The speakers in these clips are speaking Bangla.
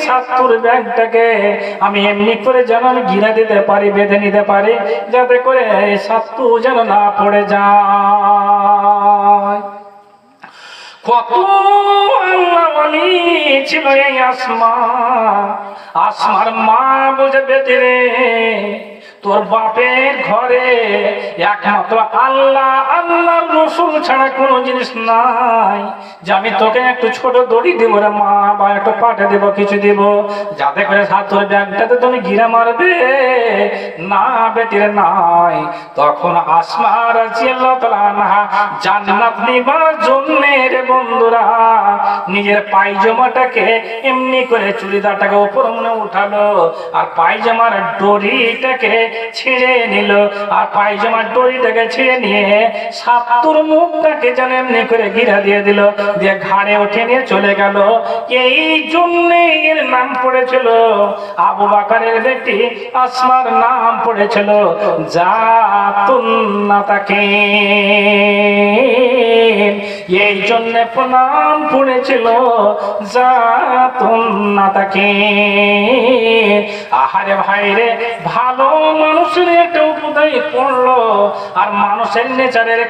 ৭০ ব্যাগটাকে আমি এমনি করে যেন আমি ঘিরে দিতে পারি, বেঁধে নিতে পারি, যাতে করে ৭০ যেন না পড়ে যায়। কত আল্লাহ ওয়ালি ছিল এই আসমার মা বুঝে বেঁধে রে, তোর বাপের ঘরে একমাত্র আল্লাহ আল্লাহর রসুল ছাড়া কোনো জিনিস নাই, যে আমি তোকে একটু ছোট দড়ি দিব রে মা, বা একটু পাঠে দেব, কিছু দিব, যাতে করে ৭০ ব্যাগটাতে তুমি ঘিরে মারবে না বেটিরে নাই। তখন আসমা রাদিয়াল্লাহু তাআলা আনহা জান্নাত নিবার জন্য রে বন্ধুরা নিজের পায়জামাটাকে এমনি করে চুড়িদারটাকে উপর মনে উঠালো, আর পায়জামার দড়িটাকে ছিঁড়ে নিল, আর পায়জামার দড়িটাকে ছিঁড়ে নিয়ে ৭০ মুখটাকে যেন এমনি করে ঘিরা দিয়ে দিল, দিয়ে ঘাড়ে উঠে নিয়ে চলে গেল। এই জন্য এর নাম পড়েছিল, আবু বকরের বেটি আসমার নাম পড়েছিল জাতুন নাতাকিন, এই জন্য নাম পড়েছিল জাতুন নাতাকিন। আহারে ভাইরে, ভালো মানুষের একটা উপদেশ পড়লো, আর মানুষের নেচারের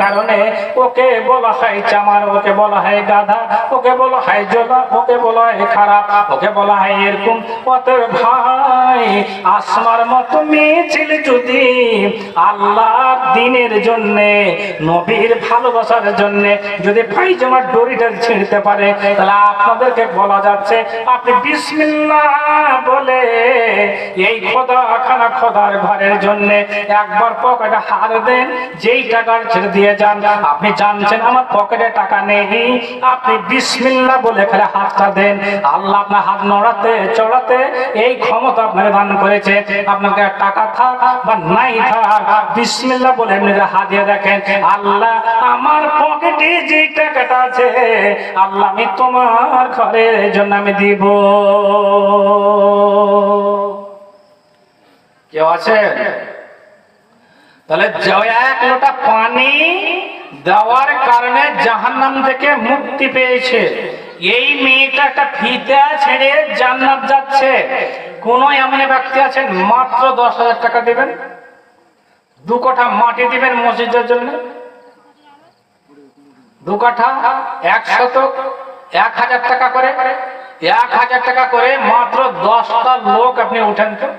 কারণে ওকে বলা হয় চামার, ওকে বলা হয় গাধা, ওকে বলা হয় জোলা, ওকে বলা হয় খারাপ, ওকে বলা হয় এরকম। অতএব ভাই, আসমার মতো মেয়ে ছেলে যদি আল্লাহর দ্বীনের জন্য, নবীর ভালোবাসার জন্য যদি পায়জামার দড়িটা ছিঁড়তে পারে, তাহলে আপনাদেরকে বলা যাচ্ছে আপনি বিসমিল্লাহ বলে এই খোদার ঘরের জন্য একবার পকেটে হাত দেন, যেই টাকার ছেড়ে দিয়ে যান, আপনি জানছেন আমার পকেটে টাকা নেই, আপনি বিসমিল্লাহ বলে খালি হাতটা দেন, আল্লাহ আপনার হাত নড়াতে চড়াতে এই ক্ষমতা আপনাকে দান করেছে। আপনাকে টাকা থাক বা নাই থাক, বিসমিল্লাহ বলে এমনি হাত দিয়ে দেখেন, আল্লাহ আমার পকেটে যে টাকাটা আছে আল্লাহ আমি তোমার ঘরের জন্য আমি দিব। কেউ আছে? তাহলে এক লোটা পানি দেওয়ার কারণে জাহান্নাম থেকে মুক্তি পেয়েছে। এই মেয়েটা একটা ফিতা ছেড়ে জান্নাত যাচ্ছে। কোন এমন ব্যক্তি আছেন মাত্র 10,000 টাকা দিবেন, 2 কাঠা মাটি দিবেন মসজিদের জন্য, 2 কাঠা 1 শতক 1000 টাকা করে, 1000 টাকা করে মাত্র 10টা লোক আপনি উঠেন তো,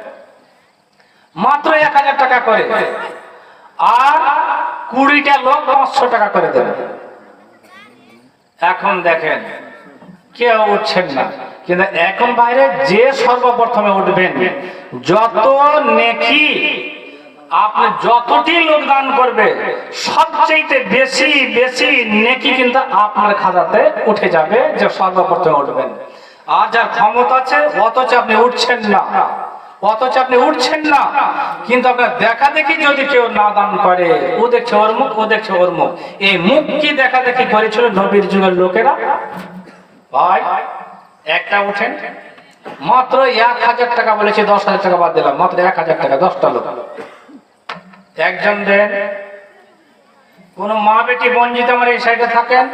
মাত্র 1000 টাকা করে, আর 20টা লোক 500 টাকা করে দেবেন। এখন দেখেন কেউ উঠছেন না, কিন্তু এখন বাইরে যে সর্বপ্রথমে উঠবেন, যত নেকি আপনি যতটি লোক দান করবে সবচেয়ে বেশি বেশি নেকি কিন্তু আপনার খাতাতে উঠে যাবে, যে সর্বপ্রথমে উঠবেন। আর যার ক্ষমতা আছে অথচ আপনি উঠছেন না, কিন্তু আপনার দেখা দেখি যদি কেউ না দান করে, ও দেখছে ওর মুখ, ও দেখছে ওর মুখ, এই মুখ কি দেখা দেখি করেছিল নবীর যুগের লোকেরা? ভাই একটা উঠেন, মাত্র 1000 টাকা বলেছি, 10,000 টাকা বাদ দিলাম, মাত্র 1000 টাকা, 10টা লোক একজন দেন। কোন মা বেটি বঞ্চিত আমার এই সাইডে থাকেন,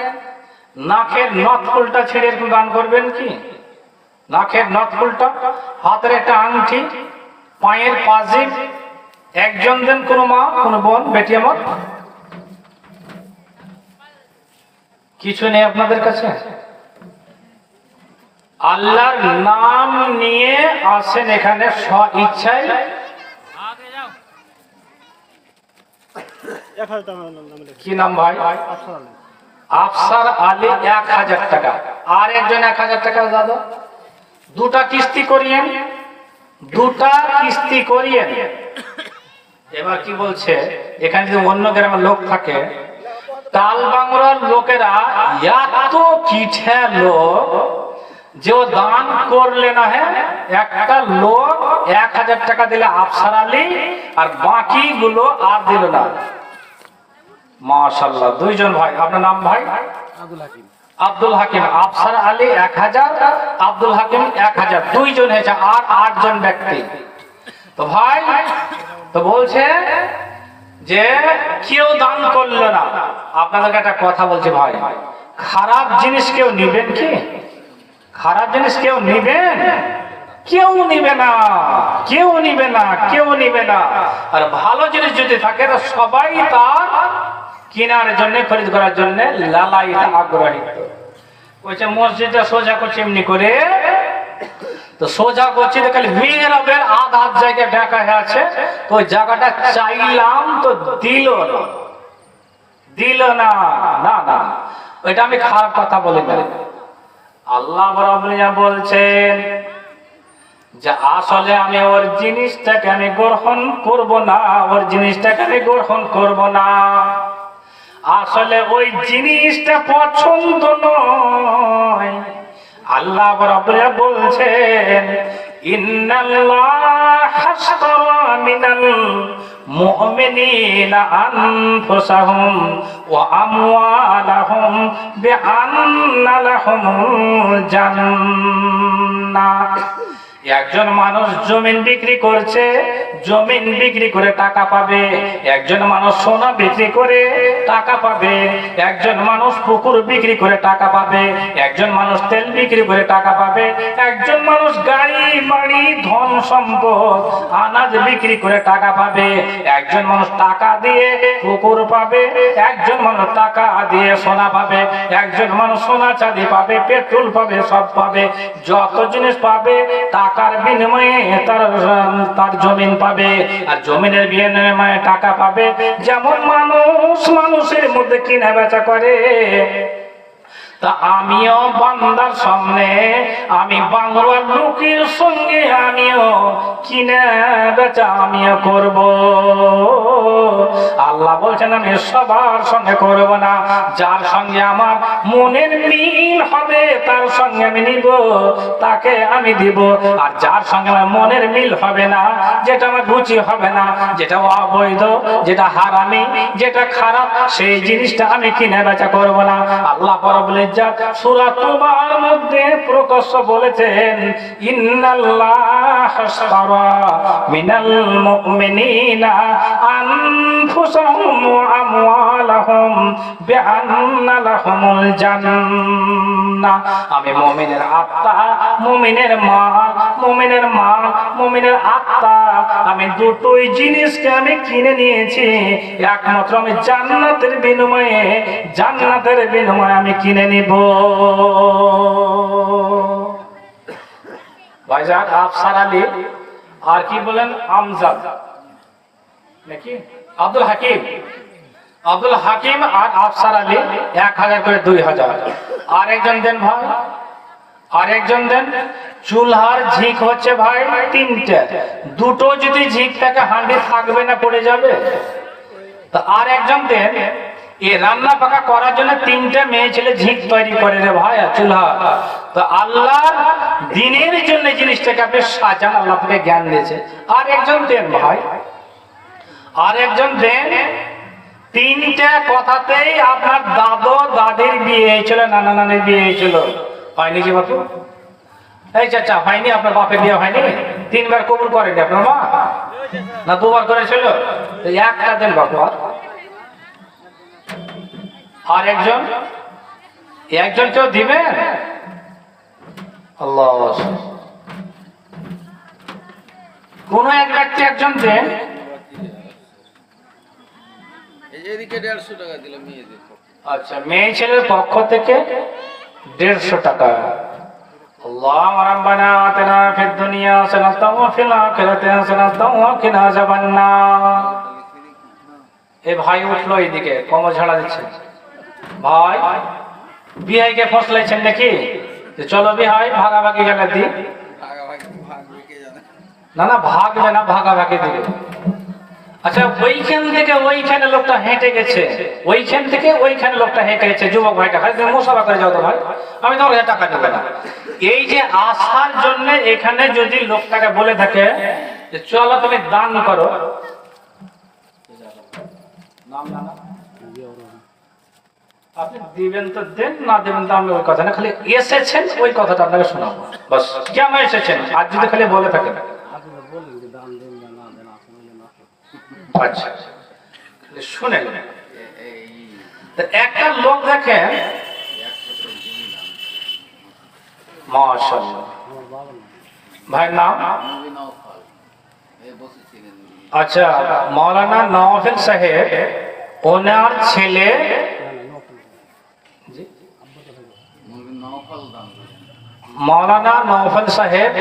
নাকের নথ ফুলটা ছেড়ে এরকম দান করবেন কি? নাকের নথ ফুলটা, হাতের একটা আংটি, পায়ের পাজিব একজন দেন। কোন মা, কোন বোন, বেটি আমার কিছু নেই আপনাদের কাছে? আল্লাহর নাম নিয়ে আসেন এখানে স্ব ইচ্ছায়। কি নাম ভাই? আফসার আলী, 1000 টাকা। আর একজন 1000 টাকা দাদা, 2টা কিস্তি করিয়েন, 2টা কিস্তি করিয়েন। এবার কি বলছে, এখানে যদি অন্য গ্রামের লোক থাকে, তালবাংলার লোকেরা এত কিঠে লোক যে ও দান করলে না, হ্যাঁ একটা লোক 1000 টাকা দিলে আফসার আলী, আর বাকি গুলো আর দিল না। মাশাআল্লাহ, 2 জন ভাই। আপনার নাম ভাই? আব্দুল হাকিম। আফসার আলী 1000, আব্দুল হাকিম 1000, 2 জন হয়েছে, আর 8 জন ব্যক্তি। তো ভাই তো বলছে যে কেউ দান করলো না। আপনাদেরকে একটা কথা বলছি ভাই, খারাপ জিনিস কেউ নিবেন কি? খারাপ জিনিস কেউ নিবেন? কেউ নিবে না, কেউ নিবে না, কেউ নিবে না। আর ভালো জিনিস যদি থাকে তো সবাই তার কেনার জন্য, খরিদ করার জন্য লালায়িত, আগ্রহী। ওই যে মসজিদটা সোজা করছে এমনি করে, তো সোজা করছে তো খালি মেহরাবের আধ আধ জায়গায় ঢাকা হয়ে আছে, তো ওই জায়গাটা চাইলাম তো দিল না, দিল না। না না, ওইটা আমি খারাপ কথা বলি না। আল্লাহ রাব্বুল আলামিন বলছেন যে আসলে আমি ওর জিনিসটাকে আমি গ্রহণ করব না, ওর জিনিসটাকে আমি গ্রহণ করব না। আসলে ওই জিনিসটা পছন্দ নয়। আল্লাহ রাব্বুল আলামিন বলছেন ইন্নাল্লাহ হাশতারা মিনাল মুমিনিনা আনফুসাহুম ওয়া আমওয়ালাহুম বিআন্না লাহুমুল জান্নাহ। একজন মানুষ জমিন বিক্রি করছে, জমিন বিক্রি করে টাকা পাবে। একজন মানুষ সোনা বিক্রি করে টাকা পাবে। একজন মানুষ পুকুর বিক্রি করে টাকা পাবে। একজন মানুষ তেল বিক্রি করে টাকা পাবে। একজন মানুষ গাড়ি বাড়ি ধন সম্পদ আনাজ বিক্রি করে টাকা পাবে। একজন মানুষ টাকা দিয়ে পুকুর পাবে। একজন মানুষ টাকা দিয়ে সোনা পাবে। একজন মানুষ সোনা চাঁদি পাবে, পেট্রোল পাবে, সব পাবে। যত জিনিস পাবে টাকার বিনিময়ে তার জমিন পাবে, আর জমিনের বিনিময়ে টাকা পাবে। যেমন মানুষ মানুষের মধ্যে কিনা বেচা করে, তা আমিও বান্দার সামনে, আমি বাংলার লোকের সঙ্গে আমিও কিনা বেচা আমিও করব। আল্লাহ বলছেন আমি সবার সঙ্গে করব না, যার সঙ্গে আমার মনের মিল হবে তার সঙ্গে আমি নিব, তাকে আমি দিব। আর যার সঙ্গে আমার মনের মিল হবে না, যেটা আমার রুচি হবে না, যেটা অবৈধ, যেটা হারামি, যেটা খারাপ, সেই জিনিসটা আমি কিনে বেচা করব না। আল্লাহ বলে সূরা তাওবার মধ্যে প্রকাশ্য বলেছেন ইন্নাল্লাহ হাশতারা মিনাল মুমিনিনা আনফুসাহুম ওয়া আমওয়ালাহুম বিআন্না লাহুমুল জান্নাহ। আমি মুমিনের আত্মা, মুমিনের মাল, মুমিনের আত্মা, আমি দুটোই জিনিসকে আমি কিনে নিয়েছি। একমাত্র আমি জান্নাতের বিনিময়ে, জান্নাতের বিনিময়ে আমি কিনে নিব। ভাইজান আফসার আলী আর কি বলেন আমজাদ নাকি আব্দুল হাকিম, আব্দুল হাকিম আর আফসার আলী 1000 করে 2000। আর একজন দেন ভাই, আর একজন দেন। চুলহার ঝিক হচ্ছে ভাই 3টে, দুটো যদি ঝিক থাকে হাঁড়ি থাকবে না, পড়ে যাবে। তা আর একজন দেন, এই রান্না পাকা করার জন্য 3টে মেয়ে ছেলে ঝিক তৈরি করে রে ভাই, চুলহা। তো আল্লাহ দিনের জন্য জিনিসটাকে আপনি সাজান, আল্লাহ আপনাকে জ্ঞান দিয়েছে। আর একজন দেন ভাই, আর একজন দেন। 3টে কথাতেই আপনার দাদু দাদির বিয়ে হয়েছিল, নানা নানির বিয়ে হয়েছিল, হয়নি কি বাপু? এই চাচা হয়নি? আপনার বাপের বিয়ে হয়নি? 3বার কবুল করেনি আপনার মা? না 2বার করেছিল? একটা দেন বাপু। আর একজন, একজন কেউ দিবেন? আল্লাহ, কোন এক ব্যক্তি একজন দেন। আচ্ছা, মেয়ে ছেলের পক্ষ থেকে 150 টাকা। আল্লাহ রাব্বানা আতিনা ফিদ দুনিয়া হাসানাতাও ওয়া ফিল আখিরাতি হাসানাতাও ওয়া কিনা আযাবান্নার। এ ভাই উঠলো এইদিকে, কমর ঝাড়া দিচ্ছে। ভাই বিহাইকে ফসলাইছেন নাকি? চলো বিহাই ভাগাভাগি গেলে দি। না না, ভাগবে না, ভাগাভাগি দিবে। আচ্ছা, ওইখান থেকে ওইখানে লোকটা হেঁটে গেছে, ওইখান থেকে ওইখানে লোকটা হেঁটে গেছে, যুবক ভাইটা ভাই তুমি মুসাফা করে যাও তো ভাই, আমি তোমার কাছে টাকা দেবো না। এই যে আসার জন্য এখানে যদি লোকটাকে বলে থাকে যে চলো তুমি দান করো, আপনি দিবেন তো দেন, না দেবেন তো আমি ওই কথা না, খালি এসেছেন ওই কথাটা আপনাকে শোনাবো বাস। কেন এসেছেন? আর যদি খালি বলে থাকেন আচ্ছা শুনেন। একটা লোক দেখেন মাশাআল্লাহ। ভাইয়ের নাম? আচ্ছা, মৌলানা নওয়াফেল সাহেব, ওনার ছেলে মৌলানা নওয়াফেল সাহেব